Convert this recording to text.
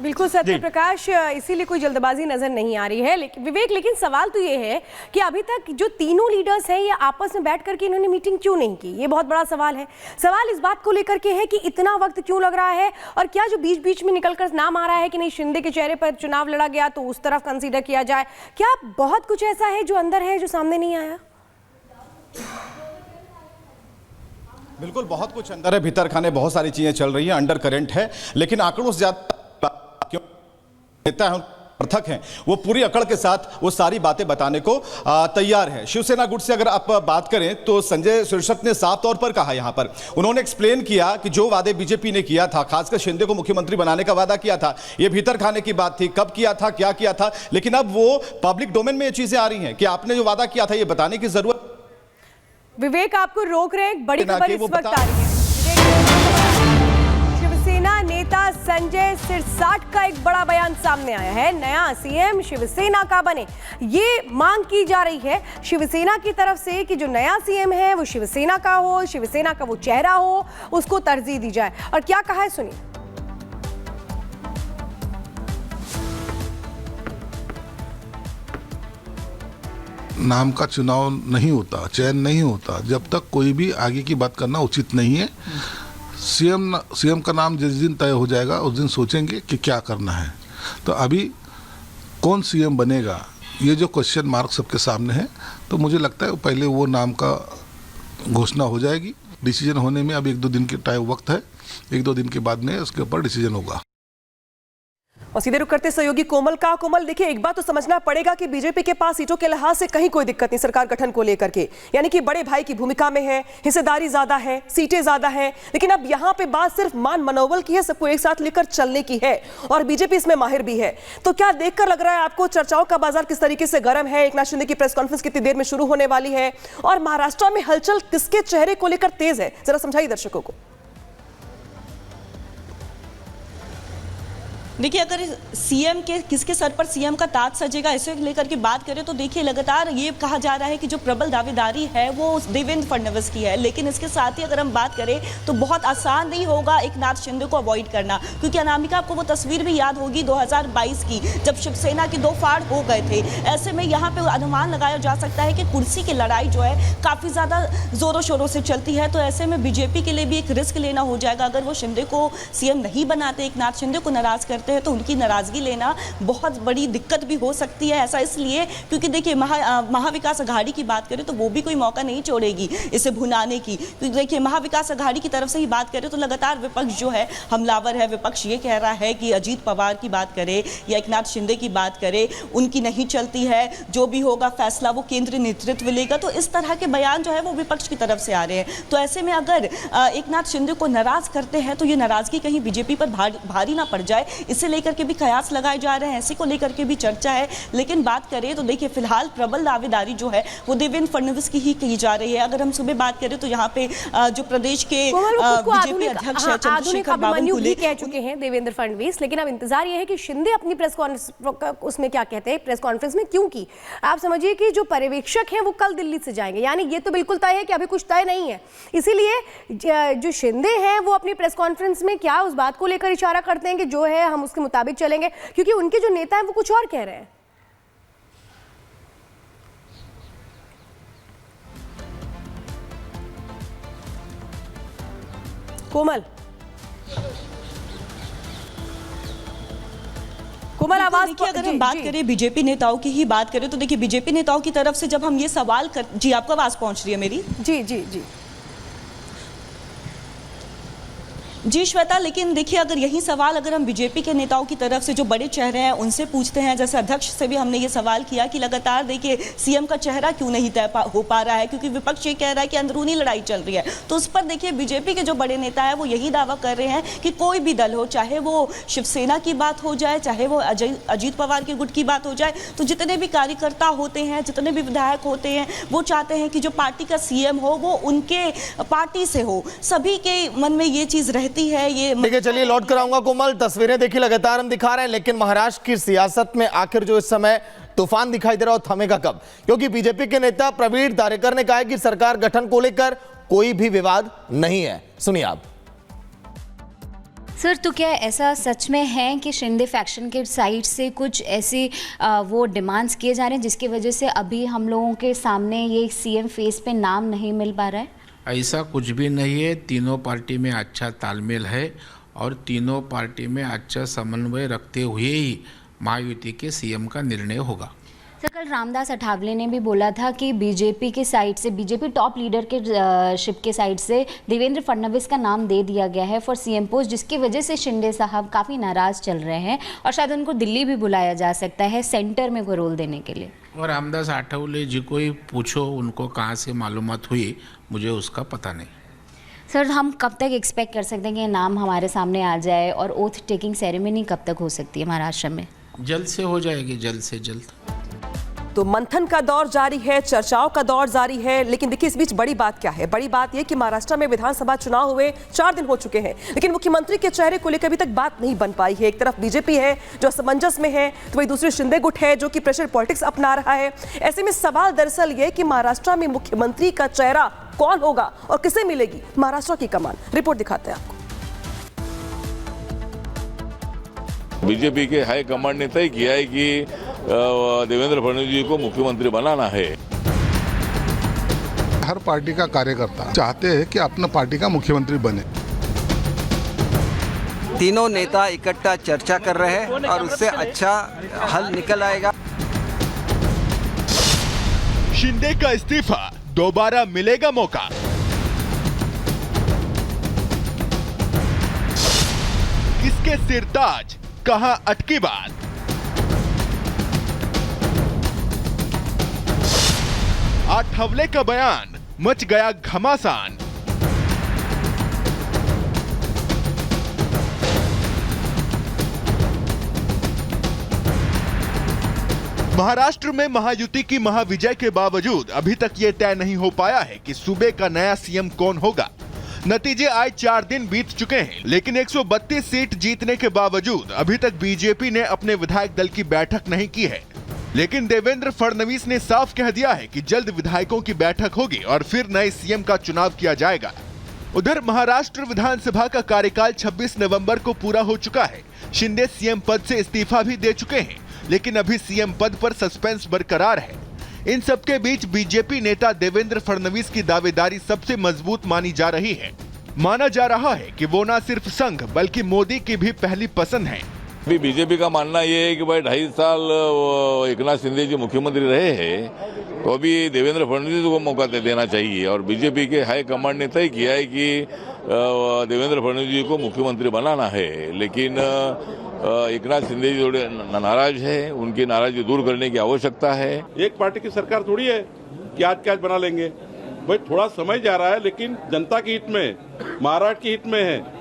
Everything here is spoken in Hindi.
बिल्कुल सत्य प्रकाश, इसीलिए कोई जल्दबाजी नजर नहीं आ रही है। लेकिन सवाल तो ये है कि अभी तक जो तीनों लीडर्स हैं ये आपस में बैठ करके इन्होंने मीटिंग क्यों नहीं की, ये बहुत बड़ा सवाल है। सवाल इस बात को लेकर के है कि इतना वक्त क्यों लग रहा है, और क्या जो बीच बीच में निकलकर नाम आ रहा है कि नहीं शिंदे के चेहरे पर चुनाव लड़ा गया तो उस तरफ कंसीडर किया जाए, क्या बहुत कुछ ऐसा है जो अंदर है जो सामने नहीं आया? बिल्कुल बहुत कुछ अंदर है, भीतर खाने बहुत सारी चीजें चल रही हैं, अंडर करंट है, लेकिन आंकड़ों से ज्यादा क्यों नेता है समर्थक हैं वो पूरी अकड़ के साथ वो सारी बातें बताने को तैयार है। शिवसेना गुट से अगर आप बात करें तो संजय सिरसट ने साफ तौर पर कहा, यहां पर उन्होंने एक्सप्लेन किया कि जो वादे बीजेपी ने किया था, खासकर शिंदे को मुख्यमंत्री बनाने का वादा किया था, ये भीतर खाने की बात थी, कब किया था, क्या किया था, लेकिन अब वो पब्लिक डोमेन में ये चीजें आ रही हैं कि आपने जो वादा किया था ये बताने की जरूरत। विवेक आपको रोक रहे हैं, बड़ी खबर इस वक्त आ रही है। शिवसेना नेता संजय सिरसाट का एक बड़ा बयान सामने आया है, नया सीएम शिवसेना का बने, ये मांग की जा रही है शिवसेना की तरफ से कि जो नया सीएम है वो शिवसेना का हो, शिवसेना का वो चेहरा हो, उसको तरजीह दी जाए। और क्या कहा है सुनिए। नाम का चुनाव नहीं होता, चयन नहीं होता जब तक कोई भी आगे की बात करना उचित नहीं है। सीएम का नाम जिस दिन तय हो जाएगा उस दिन सोचेंगे कि क्या करना है। तो अभी कौन सीएम बनेगा ये जो क्वेश्चन मार्क सबके सामने है, तो मुझे लगता है पहले वो नाम का घोषणा हो जाएगी। डिसीजन होने में अब 1-2 दिन के टाइम वक्त है, 1-2 दिन के बाद में उसके ऊपर डिसीजन होगा। और सीधे रुक करते सहयोगी कोमल का। कोमल, देखिए एक बात तो समझना पड़ेगा कि बीजेपी के पास सीटों के लिहाज से कहीं कोई दिक्कत नहीं सरकार गठन को लेकर के, यानी कि बड़े भाई की भूमिका में है, हिस्सेदारी ज्यादा है, सीटें ज्यादा है, लेकिन अब यहाँ पे बात सिर्फ मान मनोबल की है, सबको एक साथ लेकर चलने की है और बीजेपी इसमें माहिर भी है। तो क्या देखकर लग रहा है आपको चर्चाओं का बाजार किस तरीके से गर्म है? एकनाथ शिंदे की प्रेस कॉन्फ्रेंस कितनी देर में शुरू होने वाली है और महाराष्ट्र में हलचल किसके चेहरे को लेकर तेज है, जरा समझाइए दर्शकों को। देखिए, अगर सीएम के किसके सर पर सीएम का ताज सजेगा इसे लेकर के बात करें तो देखिए लगातार ये कहा जा रहा है कि जो प्रबल दावेदारी है वो देवेंद्र फडणवीस की है, लेकिन इसके साथ ही अगर हम बात करें तो बहुत आसान नहीं होगा एकनाथ शिंदे को अवॉइड करना, क्योंकि अनामिका आपको वो तस्वीर भी याद होगी 2022 की जब शिवसेना के 2 फाड़ हो गए थे। ऐसे में यहाँ पे अनुमान लगाया जा सकता है कि कुर्सी की लड़ाई जो है काफ़ी ज़्यादा जोरों शोरों से चलती है। तो ऐसे में बीजेपी के लिए भी एक रिस्क लेना हो जाएगा। अगर वो शिंदे को सीएम नहीं बनाते, एकनाथ शिंदे को नाराज करते हैं तो उनकी नाराजगी लेना बहुत बड़ी दिक्कत भी हो सकती है। ऐसा इसलिए क्योंकि देखिए महाविकास अघाड़ी की बात करें तो वो भी कोई मौका नहीं छोड़ेगी इसे भुनाने की, क्योंकि देखिए महाविकास अघाड़ी की तरफ से ही बात करें तो लगातार विपक्ष जो है हमलावर है। विपक्ष ये कह रहा है कि अजीत पवार की बात करे या एकनाथ शिंदे की बात करे उनकी नहीं चलती है, जो भी होगा फैसला वो केंद्रीय नेतृत्व लेगा। तो इस तरह के बयान जो है वो विपक्ष की तरफ से आ रहे हैं। तो ऐसे में अगर एकनाथ शिंदे को नाराज करते हैं तो ये नाराजगी कहीं बीजेपी पर भारी ना पड़ जाए, इसे लेकर के भी कयास लगाए जा रहे हैं, ऐसे को लेकर के भी चर्चा है। लेकिन बात करें तो देखिए फिलहाल प्रबल दावेदारी जो है वो देवेंद्र फडणवीस की ही की जा रही है। अगर हम सुबह बात करें तो यहाँ पे जो प्रदेश के बीजेपी अध्यक्ष है चंद्रशेखर बावनकुले कह चुके हैं देवेंद्र फडणवीस, लेकिन अब इंतजार ये है कि शिंदे अपनी प्रेस कॉन्फ्रेंस उसमें क्या कहते हैं प्रेस कॉन्फ्रेंस में, क्योंकि आप समझिए कि जो पर्यवेक्षक हैं वो कल दिल्ली से जाएंगे, यानी ये तो बिल्कुल तय है कि अभी कुछ तय नहीं है। इसीलिए जो शिंदे हैं वो अपनी प्रेस कॉन्फ्रेंस में क्या उस बात को लेकर इशारा करते हैं कि जो है हम उसके मुताबिक चलेंगे, क्योंकि उनके जो नेता हैं वो कुछ और कह रहे हैं। कोमल आवाज देखिए, अगर हम बात करें बीजेपी नेताओं की ही बात करें तो देखिए बीजेपी नेताओं की तरफ से जब हम ये सवाल कर जी आपको आवाज पहुंच रही है मेरी? जी जी जी जी श्वेता, लेकिन देखिए अगर यही सवाल अगर हम बीजेपी के नेताओं की तरफ से जो बड़े चेहरे हैं उनसे पूछते हैं, जैसे अध्यक्ष से भी हमने ये सवाल किया कि लगातार देखिए सीएम का चेहरा क्यों नहीं तय हो पा रहा है, क्योंकि विपक्ष ये कह रहा है कि अंदरूनी लड़ाई चल रही है। तो उस पर देखिए बीजेपी के जो बड़े नेता है वो यही दावा कर रहे हैं कि कोई भी दल हो, चाहे वो शिवसेना की बात हो जाए, चाहे वो अजीत पवार के गुट की बात हो जाए, तो जितने भी कार्यकर्ता होते हैं, जितने भी विधायक होते हैं, वो चाहते हैं कि जो पार्टी का सीएम हो वो उनके पार्टी से हो। सभी के मन में ये चीज रहती है। ये ठीक है, चलिए लौट कर आऊंगा कोमल। तस्वीरें देखिए लगातार हम दिखा रहे हैं, लेकिन महाराष्ट्र की सियासत में आखिर जो इस समय तूफान दिखाई दे रहा है थमेगा कब? क्योंकि बीजेपी के नेता प्रवीण दारेकर ने कहा है कि सरकार गठन को लेकर कोई भी विवाद नहीं है। सुनिए आप। सर, तो क्या ऐसा सच में है कि शिंदे फैक्शन के साइड से कुछ ऐसी वो डिमांड्स किए जा रहे हैं जिसकी वजह से अभी हम लोगों के सामने ये सीएम फेस पे नाम नहीं मिल पा रहा है? ऐसा कुछ भी नहीं है। तीनों पार्टी में अच्छा तालमेल है और तीनों पार्टी में अच्छा समन्वय रखते हुए ही महायुति के सीएम का निर्णय होगा। सर, कल रामदास अठावले ने भी बोला था कि बीजेपी के साइड से, बीजेपी टॉप लीडर के शिप के साइड से देवेंद्र फडणवीस का नाम दे दिया गया है फॉर सीएम पोस्ट, जिसकी वजह से शिंदे साहब काफ़ी नाराज़ चल रहे हैं और शायद उनको दिल्ली भी बुलाया जा सकता है सेंटर में कोई रोल देने के लिए। और रामदास अठावले जी को ही पूछो, उनको कहाँ से मालूमात हुई, मुझे उसका पता नहीं। सर, हम कब तक एक्सपेक्ट कर सकते हैं कि नाम हमारे सामने आ जाए और ओथ टेकिंग सेरेमनी कब तक हो सकती है महाराष्ट्र में? जल्द से हो जाएगी, जल्द से जल्द। तो मंथन का दौर जारी है, चर्चाओं का दौर जारी है, लेकिन देखिए इस बीच बड़ी बात क्या है? बड़ी बात यह कि महाराष्ट्र में विधानसभा चुनाव हुए 4 दिन हो चुके हैं, लेकिन मुख्यमंत्री के चेहरे को लेकर अभी तक बात नहीं बन पाई है। एक तरफ बीजेपी है जो असमंजस में है, तो वही दूसरी शिंदे गुट है जो कि प्रेशर पॉलिटिक्स अपना रहा है। ऐसे में सवाल दरअसल ये कि महाराष्ट्र में मुख्यमंत्री का चेहरा कौन होगा और किसे मिलेगी महाराष्ट्र की कमान? रिपोर्ट दिखाते हैं आपको। बीजेपी के हाई कमांड ने तय किया है कि देवेंद्र फडणवीस जी को मुख्यमंत्री बनाना है। हर पार्टी का कार्यकर्ता चाहते हैं कि अपना पार्टी का मुख्यमंत्री बने। तीनों नेता इकट्ठा चर्चा कर रहे हैं और उससे अच्छा हल निकल आएगा। शिंदे का इस्तीफा, दोबारा मिलेगा मौका। किसके सिरताज, कहां अटकी बात? आठवले का बयान, मच गया घमासान। महाराष्ट्र में महायुति की महाविजय के बावजूद अभी तक ये तय नहीं हो पाया है कि सूबे का नया सीएम कौन होगा। नतीजे आए 4 दिन बीत चुके हैं, लेकिन 132 सीट जीतने के बावजूद अभी तक बीजेपी ने अपने विधायक दल की बैठक नहीं की है। लेकिन देवेंद्र फडणवीस ने साफ कह दिया है कि जल्द विधायकों की बैठक होगी और फिर नए सीएम का चुनाव किया जाएगा। उधर महाराष्ट्र विधानसभा का कार्यकाल 26 नवंबर को पूरा हो चुका है। शिंदे सीएम पद से इस्तीफा भी दे चुके हैं, लेकिन अभी सीएम पद पर सस्पेंस बरकरार है। इन सबके बीच बीजेपी नेता देवेंद्र फडणवीस की दावेदारी सबसे मजबूत मानी जा रही है। माना जा रहा है कि वो न सिर्फ संघ बल्कि मोदी की भी पहली पसंद है। अभी बीजेपी का मानना ये है कि भाई 2.5 साल एकनाथ शिंदे जी मुख्यमंत्री रहे हैं, तो अभी देवेंद्र फडणवीस को मौका देना चाहिए। और बीजेपी के हाई कमांड ने तय किया है कि देवेंद्र फडणवीस जी को मुख्यमंत्री बनाना है, लेकिन एकनाथ शिंदे जी थोड़े नाराज है, उनकी नाराजगी दूर करने की आवश्यकता है। एक पार्टी की सरकार थोड़ी है कि आज क्या बना लेंगे, भाई थोड़ा समय जा रहा है, लेकिन जनता के हित में, महाराष्ट्र के हित में है